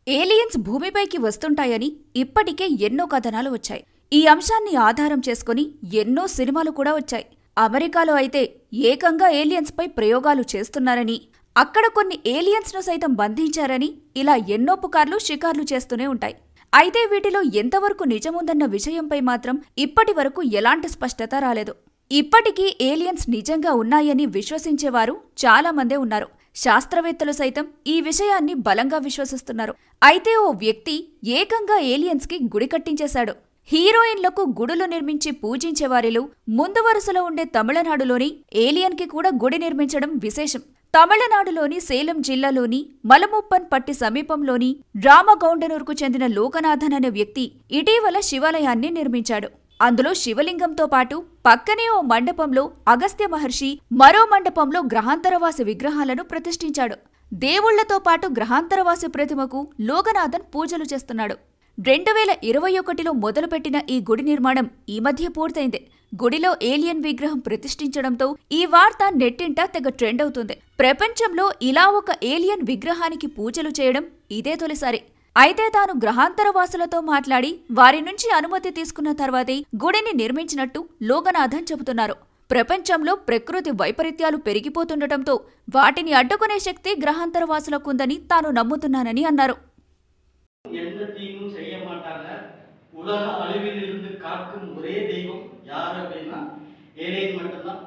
Aliens భూమిపైకి వస్తుంటాయని ఇప్పటికే ఎన్నో కథనాలు వచ్చాయి. ఈ అంశాన్ని ఆధారం చేసుకుని ఎన్నో సినిమాలు కూడా వచ్చాయి. అమెరికాలో అయితే ఏకంగా ఏలియన్స్పై ప్రయోగాలు చేస్తున్నారని, అక్కడ కొన్ని ఏలియన్స్ను సైతం బంధించారని ఇలా ఎన్నో పుకార్లు షికార్లు చేస్తూనే ఉంటాయి. అయితే వీటిలో ఎంతవరకు నిజముందన్న విషయంపై మాత్రం ఇప్పటి వరకు ఎలాంటి స్పష్టత రాలేదు. ఇప్పటికీ ఏలియన్స్ నిజంగా ఉన్నాయని విశ్వసించేవారు చాలామందే ఉన్నారు. శాస్త్రవేత్తలు సైతం ఈ విషయాన్ని బలంగా విశ్వసిస్తున్నారు. అయితే ఓ వ్యక్తి ఏకంగా ఏలియన్స్కి గుడి కట్టించేశాడు. హీరోయిన్లకు గుడులు నిర్మించి పూజించేవారిలో ముందు వరుసలో ఉండే తమిళనాడులోని ఏలియన్కి కూడా గుడి నిర్మించడం విశేషం. తమిళనాడులోని సేలం జిల్లాలోని మలముప్పన్ పట్టి సమీపంలోని రామగౌండనూరుకు చెందిన లోకనాథన్ అనే వ్యక్తి ఇటీవల శివాలయాన్ని నిర్మించాడు. అందులో శివలింగంతో పాటు పక్కనే ఓ మండపంలో అగస్త్య మహర్షి, మరో మండపంలో గ్రహాంతరవాసి విగ్రహాలను ప్రతిష్ఠించాడు. దేవుళ్లతో పాటు గ్రహాంతరవాసి ప్రతిమకు లోకనాథన్ పూజలు చేస్తున్నాడు. 2021లో మొదలుపెట్టిన ఈ గుడి నిర్మాణం ఈ మధ్య పూర్తయింది. గుడిలో ఏలియన్ విగ్రహం ప్రతిష్ఠించడంతో ఈ వార్త నెట్టింట తెగ ట్రెండ్ అవుతుంది. ప్రపంచంలో ఇలా ఒక ఏలియన్ విగ్రహానికి పూజలు చేయడం ఇదే తొలిసారి. అయితే తాను గ్రహాంతరవాసులతో మాట్లాడి వారి నుంచి అనుమతి తీసుకున్న తర్వాతే గుడిని నిర్మించినట్టు లోకనాథన్ చెబుతున్నారు. ప్రపంచంలో ప్రకృతి వైపరీత్యాలు పెరిగిపోతుండటంతో వాటిని అడ్డుకునే శక్తి గ్రహాంతరవాసులకుందని తాను నమ్ముతున్నానని అన్నారు. எந்த தீங்கும் செய்ய மாட்டாங்க. உலக அழிவில் இருந்து காக்கும் ஒரே தெய்வம் யார் அப்படின்னா ஏலியன் மட்டும்தான்.